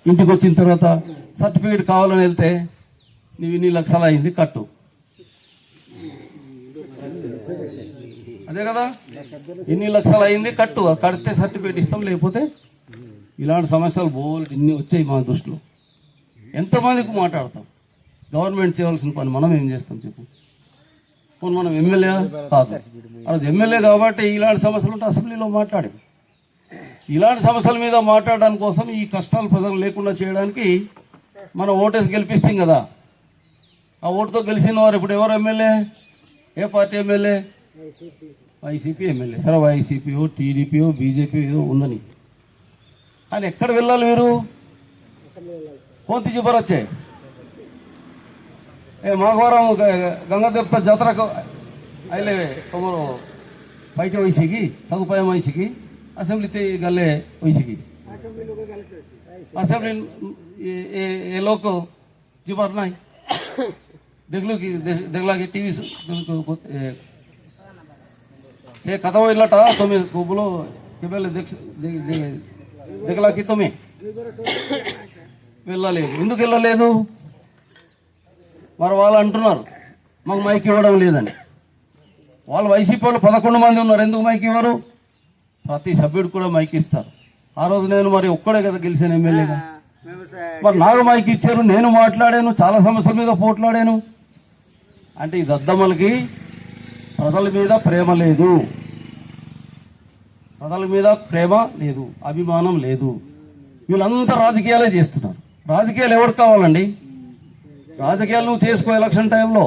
ఇంటికి వచ్చిన తర్వాత సర్టిఫికేట్ కావాలని వెళ్తే నువ్వు ఇన్ని లక్షలు అయింది కట్టు, అదే కదా, ఇన్ని లక్షలు అయింది కట్టు, కడితే సర్టిఫికేట్ ఇస్తాం. లేకపోతే ఇలాంటి సమస్యలు బోల్ ఇన్ని వచ్చాయి మా దృష్టిలో. ఎంతమందికి మాట్లాడతాం? గవర్నమెంట్ చేయవలసిన పని మనం ఏం చేస్తాం చెప్పు? మనం ఎమ్మెల్యే కాదు, అది ఎమ్మెల్యే కాబట్టి ఇలాంటి సమస్యలు ఉంటే అసెంబ్లీలో మాట్లాడి ఇలాంటి సమస్యల మీద మాట్లాడడానికి కోసం ఈ కష్టాలు ప్రజలు లేకుండా చేయడానికి మనం ఓటేసి గెలిపిస్తాం కదా. ఆ ఓటుతో గెలిచిన వారు ఇప్పుడు ఎవరు ఎమ్మెల్యే? ఏ పార్టీ ఎమ్మెల్యే? YCP MLA. సరే వైసీపీయో టీడీపీయో బీజేపీయో ఉందని, కానీ ఎక్కడ వెళ్ళాలి మీరు? కోంతి पर వచ్చే మాఘవరం గంగాదేవత జాతరకు అయ్యలే తమరు పైకి వయసుకి సదుపాయం వయసుకి असेंबली गले वैसी असेंबली ये लोग जीवर नहीं देखला कि टीवी से कथा इलाटा तुम्हें बोलो कि पहले देखला कि तुम्हें వెళ్ళలేదు. ఎందుకు వెళ్ళలేదు? మరి వాళ్ళు అంటున్నారు మాకు మైక్ ఇవ్వడం లేదని. వాళ్ళు వైసీపీ వాళ్ళు 11 మంది ఉన్నారు, ఎందుకు మైక్ ఇవ్వరు? ప్రతి సభ్యుడు కూడా మైక్ ఇస్తారు. ఆ రోజు నేను మరి ఒక్కడే కదా గెలిచాను ఎమ్మెల్యేగా, మరి నాకు మైక్ ఇచ్చారు, నేను మాట్లాడాను, చాలా సమస్యల మీద పోట్లాడాను. అంటే ఈ దద్దమ్మలకి ప్రజల మీద ప్రేమ లేదు, ప్రజల మీద ప్రేమ లేదు, అభిమానం లేదు. వీళ్ళంతా రాజకీయాలే చేస్తున్నారు. రాజకీయాలు ఎవరికి కావాలండి? రాజకీయాలు నువ్వు చేసుకో ఎలక్షన్ టైంలో,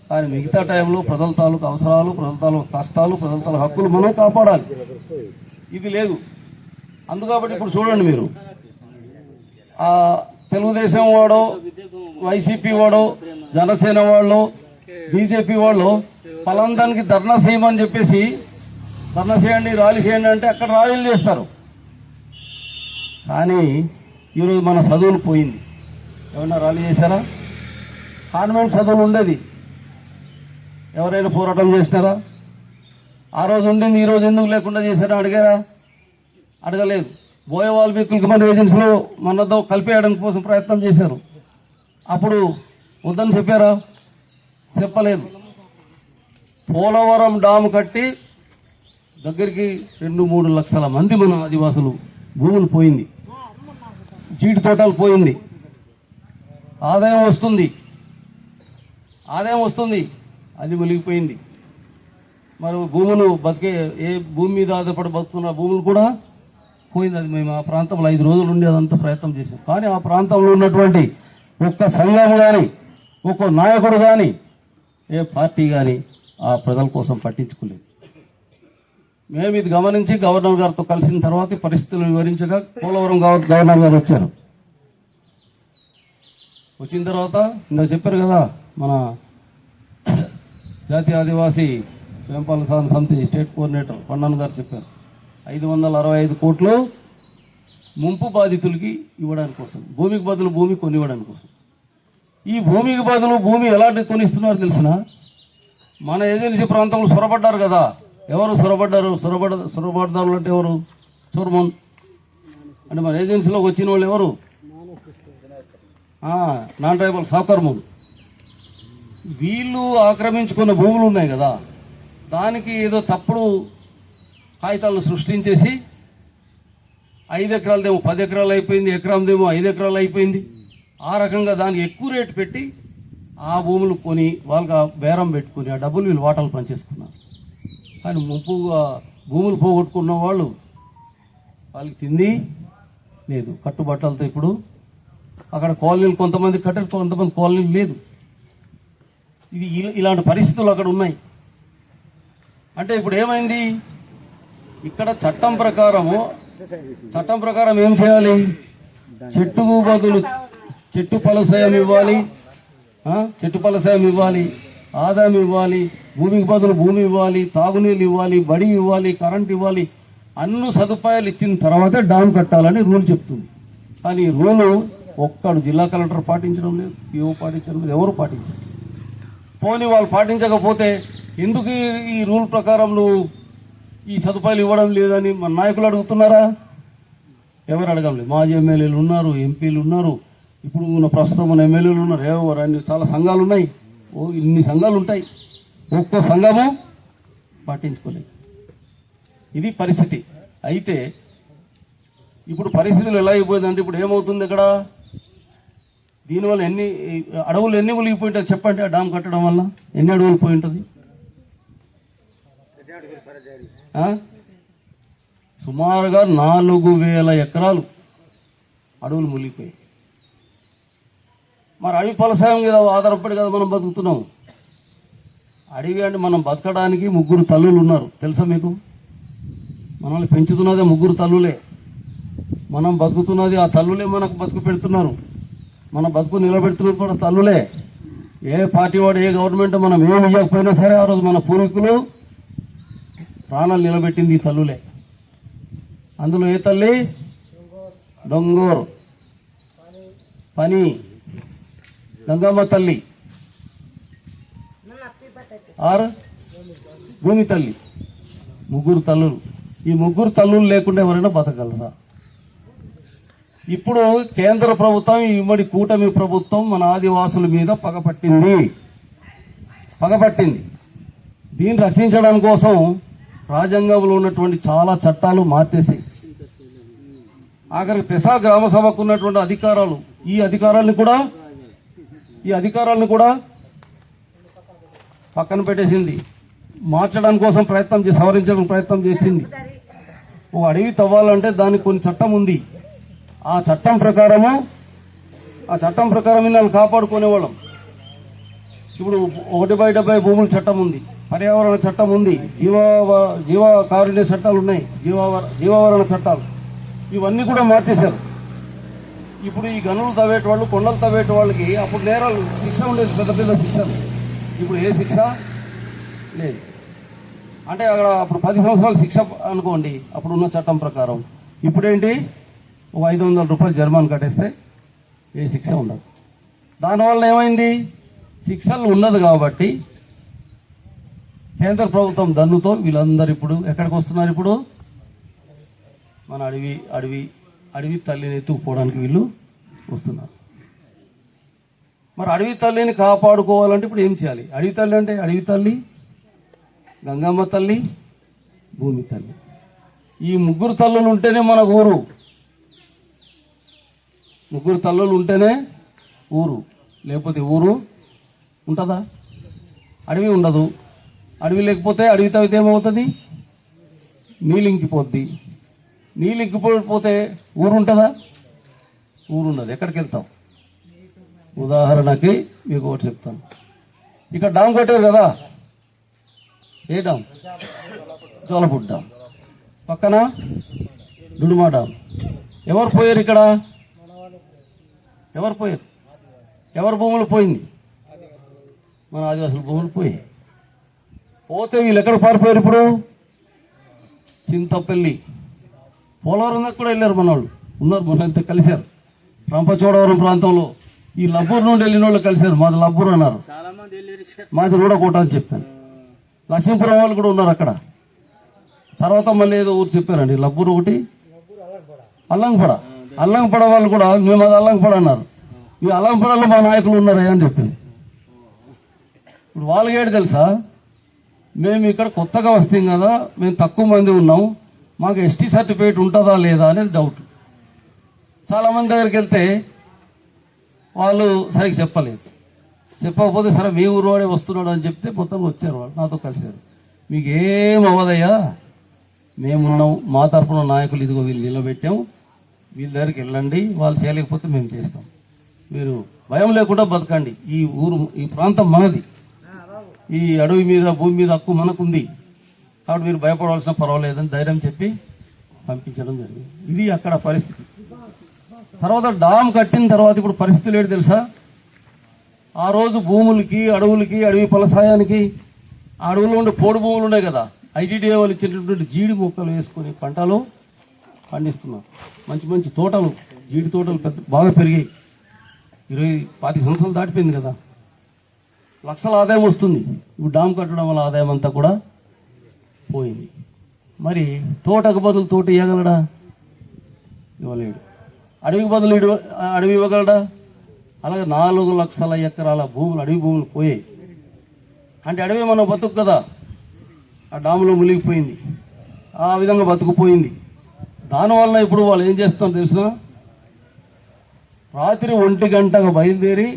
కానీ మిగతా టైంలో ప్రజల తాలూకు అవసరాలు, ప్రజల తాలూకు కష్టాలు, ప్రజల తాలూకు హక్కులు మనం కాపాడాలి. ఇది లేదు. అందుకబట్టి ఇప్పుడు చూడండి మీరు, ఆ తెలుగుదేశం వాడో, వైసీపీ వాడో, జనసేన వాళ్ళు, బీజేపీ వాళ్ళు పలాందానికి ధర్నా చేయమని చెప్పేసి ధర్నా చేయండి, ర్యాలీ చేయండి అంటే అక్కడ ర్యాలీలు చేస్తారు. కానీ ఈరోజు మన చదువులు పోయింది. ఏమన్నా ర్యాలీ చేశారా? కాన్వెంట్ చదువులు ఉండేది, ఎవరైనా పోరాటం చేసినారా? ఆ రోజు ఉండింది, ఈ రోజు ఎందుకు లేకుండా చేశారా అడిగారా? అడగలేదు. బోయ వాల్మీకులకి మన ఏజెన్సీలో మనతో కలిపేయడం కోసం ప్రయత్నం చేశారు. అప్పుడు వద్దని చెప్పారా? చెప్పలేదు. పోలవరం డాము కట్టి దగ్గరికి 2-3 లక్షల మంది మన ఆదివాసులు భూములు పోయింది, జీడి తోటలు పోయింది. ఆదాయం వస్తుంది, అది మునిగిపోయింది. మరి భూములు బతికే, ఏ భూమి మీద ఆధారపడి బతుకున్న భూములు కూడా పోయింది. అది మేము ఆ ప్రాంతంలో 5 రోజులు ఉండి అదంతా ప్రయత్నం చేశాం. కానీ ఆ ప్రాంతంలో ఉన్నటువంటి ఒక్క సంఘం కానీ, ఒక్క నాయకుడు కానీ, ఏ పార్టీ కానీ ఆ ప్రజల కోసం పట్టించుకోలేదు. మేము ఇది గమనించి గవర్నర్ గారితో కలిసిన తర్వాత పరిస్థితులు వివరించగా పోలవరం గవర్నర్ గారు వచ్చారు. వచ్చిన తర్వాత ఇంకా చెప్పారు కదా, మన జాతీయ ఆదివాసీ వేంపాల సాధన సమితి స్టేట్ కోఆర్డినేటర్ పన్నన్ గారు చెప్పారు, 565 కోట్లు ముంపు బాధితులకి ఇవ్వడానికి కోసం, భూమికి బదులు భూమి కొనివ్వడానికి కోసం. ఈ భూమికి బదులు భూమి ఎలాంటి కొనిస్తున్నారు తెలిసిన? మన ఏజెన్సీ ప్రాంతంలో సొరబడ్డారు కదా. ఎవరు సొరబడ్డారు? సొరబడ్డారు అంటే ఎవరు? సోర్మోన్ అంటే మన ఏజెన్సీలోకి వచ్చిన వాళ్ళు ఎవరు? నాన్ ట్రైబల్ సాకర్మోన్. వీళ్ళు ఆక్రమించుకున్న భూములు ఉన్నాయి కదా, దానికి ఏదో తప్పుడు కాగితాలను సృష్టించేసి 5 ఎకరాలదేమో 10 ఎకరాలు అయిపోయింది, ఎకరాలదేమో 5 ఎకరాలు అయిపోయింది. ఆ రకంగా దానికి ఎక్కువ రేటు పెట్టి ఆ భూములు కొని వాళ్ళకి బేరం పెట్టుకుని ఆ డబ్బులు వీళ్ళు వాటాలు పనిచేసుకున్నారు. కానీ ముంపుగా భూములు పోగొట్టుకున్న వాళ్ళు వాళ్ళకి తిండి లేదు, కట్టుబట్టలతో. ఇప్పుడు అక్కడ కాలనీలు కొంతమంది కట్టారు, కొంతమంది కాలనీలు లేదు. ఇది ఇలాంటి పరిస్థితులు అక్కడ ఉన్నాయి. అంటే ఇప్పుడు ఏమైంది? ఇక్కడ చట్టం ప్రకారం ఏం చేయాలి? చెట్టుకు బదులు చెట్టు ఫలసాయం ఇవ్వాలి, ఆదాయం ఇవ్వాలి, భూమికి బదులు భూమి ఇవ్వాలి, తాగునీళ్ళు ఇవ్వాలి, బడి ఇవ్వాలి, కరెంట్ ఇవ్వాలి, అన్ని సదుపాయాలు ఇచ్చిన తర్వాతే డామ్ కట్టాలని రూల్ చెప్తుంది. కానీ ఈ రూలు ఒక్కడు జిల్లా కలెక్టర్ పాటించడం లేదు, పిఓ పాటించడం లేదు, ఎవరు పాటించారు. పోనీ వాళ్ళు పాటించకపోతే ఎందుకు ఈ రూల్ ప్రకారం నువ్వు ఈ సదుపాయాలు ఇవ్వడం లేదని మన నాయకులు అడుగుతున్నారా? ఎవరు అడగలేదు. మాజీ ఎమ్మెల్యేలు ఉన్నారు, ఎంపీలు ఉన్నారు, ఇప్పుడు ఉన్న ప్రస్తుతం ఉన్న ఎమ్మెల్యేలు ఉన్నారు, ఎవరు అన్ని చాలా సంఘాలు ఉన్నాయి. ఇన్ని సంఘాలు ఉంటాయి, ఒక్కో సంఘము పట్టించుకోలేదు. ఇది పరిస్థితి. అయితే ఇప్పుడు పరిస్థితులు ఎలా అయిపోయిందంటే ఇప్పుడు ఏమవుతుంది ఇక్కడ, దీనివల్ల అడవులు ఎన్ని మునిగిపోయి ఉంటుంది చెప్పండి. ఆ డామ్ కట్టడం వల్ల ఎన్ని అడవులు పోయి ఉంటుంది? సుమారుగా 4000 ఎకరాలు అడవులు మునిగిపోయాయి. మరి అడవి ఫలసాయం మీద ఆధారపడి కదా మనం బతుకుతున్నాము. అడవి అంటే మనం బతకడానికి 3 తల్లులు ఉన్నారు, తెలుసా మీకు? మనల్ని పెంచుతున్నదే 3 తల్లులే. మనం బతుకుతున్నది ఆ తల్లులే మనకు బతుకు పెడుతున్నారు. మన బతుకు నిలబెడుతున్నది కూడా తల్లులే. ఏ పార్టీ వాడు, ఏ గవర్నమెంట్ మనం ఏమి ఇవ్వకపోయినా సరే ఆ రోజు మన పూర్వీకులు ప్రాణాలు నిలబెట్టింది ఈ తల్లులే. అందులో ఏ తల్లి? డొంగూరు, పని, గంగమ్మ తల్లి, భూమి తల్లి. 3 తల్లులు. ఈ 3 తల్లులు లేకుండా ఎవరైనా బతకగలరా? ఇప్పుడు కేంద్ర ప్రభుత్వం, ఇమ్మడి కూటమి ప్రభుత్వం మన ఆదివాసుల మీద పగపట్టింది. దీన్ని రక్షించడం కోసం రాజ్యాంగంలో ఉన్నటువంటి చాలా చట్టాలు మార్చేసి ఆఖరికి పెసా గ్రామ సభకు ఉన్నటువంటి అధికారాలు, ఈ అధికారాలను కూడా పక్కన పెట్టేసింది. మార్చడం కోసం సవరించడానికి ప్రయత్నం చేసింది. ఓ అడవి తవ్వాలంటే దానికి కొన్ని చట్టం ఉంది. ఆ చట్టం ప్రకారం వీళ్ళని కాపాడుకునేవాళ్ళం. ఇప్పుడు 1/70 భూముల చట్టం ఉంది, పర్యావరణ చట్టం ఉంది, జీవ కారుణ్య చట్టాలు ఉన్నాయి, జీవావరణ చట్టాలు. ఇవన్నీ కూడా మార్చేశారు. ఇప్పుడు ఈ గనులు తవ్వేట వాళ్ళు, కొండలు తవ్వేట వాళ్ళకి అప్పుడు నేరాలు, శిక్ష ఉండేది, పెద్ద శిక్షలు. ఇప్పుడు ఏ శిక్ష లేదు. అంటే అక్కడ అప్పుడు 10 సంవత్సరాల శిక్ష అనుకోండి అప్పుడున్న చట్టం ప్రకారం. ఇప్పుడేంటి, 500 రూపాయలు జరిమానా కట్టేస్తే ఏ శిక్ష ఉండదు. దానివల్ల ఏమైంది, శిక్షలు ఉన్నది కాబట్టి కేంద్ర ప్రభుత్వం దన్నుతో వీళ్ళందరూ ఇప్పుడు ఎక్కడికి వస్తున్నారు? ఇప్పుడు మన అడవి తల్లిని ఎత్తుకుపోవడానికి వీళ్ళు వస్తున్నారు. మరి అడవి తల్లిని కాపాడుకోవాలంటే ఇప్పుడు ఏం చేయాలి? అడవి తల్లి అంటే అడవి తల్లి, గంగమ్మ తల్లి, భూమి తల్లి. ఈ 3 తల్లులు ఉంటేనే మన ఊరు. 3 తల్లులు ఉంటేనే ఊరు, లేకపోతే ఊరు ఉంటుందా? అడవి ఉండదు. అడవి లేకపోతే, అడవి తవ్వితే ఏమవుతుంది? నీళ్ళు ఇంకిపోద్ది. నీళ్ళు ఇంకిపోతే ఊరు ఉంటుందా? ఊరు ఉండదు. ఎక్కడికి వెళ్తాం? ఉదాహరణకి మీకు ఒకటి చెప్తాను. ఇక్కడ డామ్ కట్టారు కదా, ఏ డామ్? జోలపుట్ డామ్. పక్కన డుడుమా డామ్. ఎవరు పోయారు ఇక్కడ? ఎవరు పోయారు? ఎవరి భూములు పోయింది? మన ఆదివాసుల భూములు పోయాయి. పోతే వీళ్ళు ఎక్కడ పారిపోయారు? ఇప్పుడు చింతపల్లి, పోలవరం దాకా కూడా వెళ్ళారు. మన వాళ్ళు ఉన్నారు, మన కలిశారు. రంపచోడవరం ప్రాంతంలో ఈ లబ్బూరు నుండి వెళ్ళిన వాళ్ళు కలిశారు. మాది లబ్బూరు అన్నారు, మాది రూడకోట అని చెప్పాను. లక్ష్మీపురం వాళ్ళు కూడా ఉన్నారు అక్కడ. తర్వాత మళ్ళీ ఏదో ఊరు చెప్పారండి, లబ్బూరు ఒకటి, అల్లంపడ వాళ్ళు కూడా మేము అది అల్లంపడ అన్నారు. ఈ అల్లంపడలో మా నాయకులు ఉన్నారా అని చెప్పింది. ఇప్పుడు వాళ్ళకేంటి తెలుసా, మేము ఇక్కడ కొత్తగా వస్తాం కదా, మేము తక్కువ మంది ఉన్నాం, మాకు ఎస్టీ సర్టిఫికేట్ ఉంటుందా లేదా అనేది డౌట్. చాలామంది దగ్గరికి వెళ్తే వాళ్ళు సరిగ్గా చెప్పకపోతే సరే మీ ఊరు వాడే వస్తున్నాడు అని చెప్తే మొత్తం వచ్చారు. వాళ్ళు నాతో కలిశారు. మీకు ఏం అవ్వదయ్యా, మేమున్నాం, మా తరఫున నాయకులు ఇదిగో వీళ్ళు నిలబెట్టాం, వీళ్ళ దగ్గరికి వెళ్ళండి, వాళ్ళు చేయలేకపోతే మేము చేస్తాం, మీరు భయం లేకుండా బతకండి, ఈ ప్రాంతం మనది, ఈ అడవి మీద భూమి మీద హక్కు మనకుంది, కాబట్టి మీరు భయపడవలసిన పర్వాలేదని ధైర్యం చెప్పి పంపించడం జరిగింది. ఇది అక్కడ పరిస్థితి. తర్వాత డామ్ కట్టిన తర్వాత ఇప్పుడు పరిస్థితులు ఏంటి తెలుసా? ఆ రోజు భూములకి, అడవి ఫలసాయానికి, ఆ అడవుల్లో ఉండే పోడు భూములు ఉన్నాయి కదా, ఐటీడీఏ వాళ్ళు ఇచ్చినటువంటి జీడి మొక్కలు వేసుకొని పంటలు పండిస్తున్నారు. మంచి తోటలు, జీడి తోటలు బాగా పెరిగాయి. 20-25 సంవత్సరాలు దాటిపోయింది కదా, లక్షల ఆదాయం వస్తుంది. ఇప్పుడు డామ్ కట్టడం వల్ల ఆదాయం అంతా కూడా పోయింది. మరి తోటకు బదులు తోట ఇవ్వగలడా? ఇవ్వలేడు. అడవికి బదులు అడవి ఇవ్వగలడా? అలాగే 4 లక్షల ఎకరాల భూములు, అడవి భూములు పోయాయి. అంటే అడవి మనం బతుకు కదా, ఆ డాములో మునిగిపోయింది, ఆ విధంగా బతుకుపోయింది. దానివల్ల ఇప్పుడు వాళ్ళు ఏం చేస్తారో తెలిసిన, రాత్రి 1 గంటకు బయలుదేరి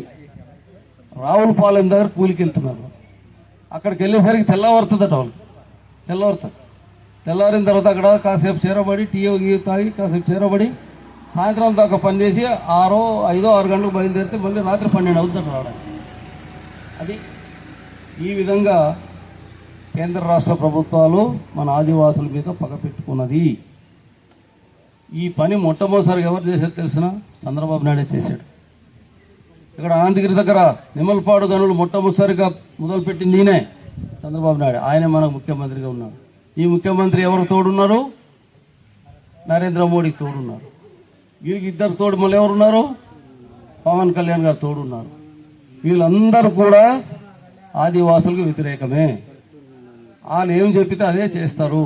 రావులపాలెం దగ్గర కూలికి వెళ్తున్నారు. అక్కడికి వెళ్ళేసరికి తెల్లవారుతుందట వాళ్ళు, తెల్లారిన తర్వాత అక్కడ కాసేపు చేరబడి టీ తాగి కాసేపు చేరబడి సాయంత్రం దాకా పనిచేసి 5-6 గంటలకు బయలుదేరితే మళ్ళీ రాత్రి 12 అవుతుందట రావడానికి. అది ఈ విధంగా కేంద్ర రాష్ట్ర ప్రభుత్వాలు మన ఆదివాసుల మీద పగ పెట్టుకున్నది. ఈ పని మొట్టమొదటిసారిగా ఎవరు చేశారు తెలిసిన? చంద్రబాబు నాయుడే చేశాడు. ఇక్కడ అనంతగిరి దగ్గర నిమ్మలపాడు గనులు మొట్టమొదటిసారిగా మొదలుపెట్టింది నేనే, చంద్రబాబు నాయుడు. ఆయనే మనకు ముఖ్యమంత్రిగా ఉన్నాడు. ఈ ముఖ్యమంత్రి ఎవరు తోడున్నారు? నరేంద్ర మోడీకి తోడున్నారు. వీరికి ఇద్దరు తోడు మళ్ళీ ఎవరున్నారు? పవన్ కళ్యాణ్ గారు తోడున్నారు. వీళ్ళందరూ కూడా ఆదివాసులకు వ్యతిరేకమే. వాళ్ళు ఏం చెప్పితే అదే చేస్తారు.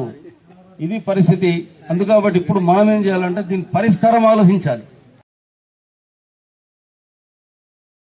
ఇది పరిస్థితి. అందుకబట్టి ఇప్పుడు మనం ఏం చేయాలంటే దీని పరిష్కారం ఆలోచించాలి.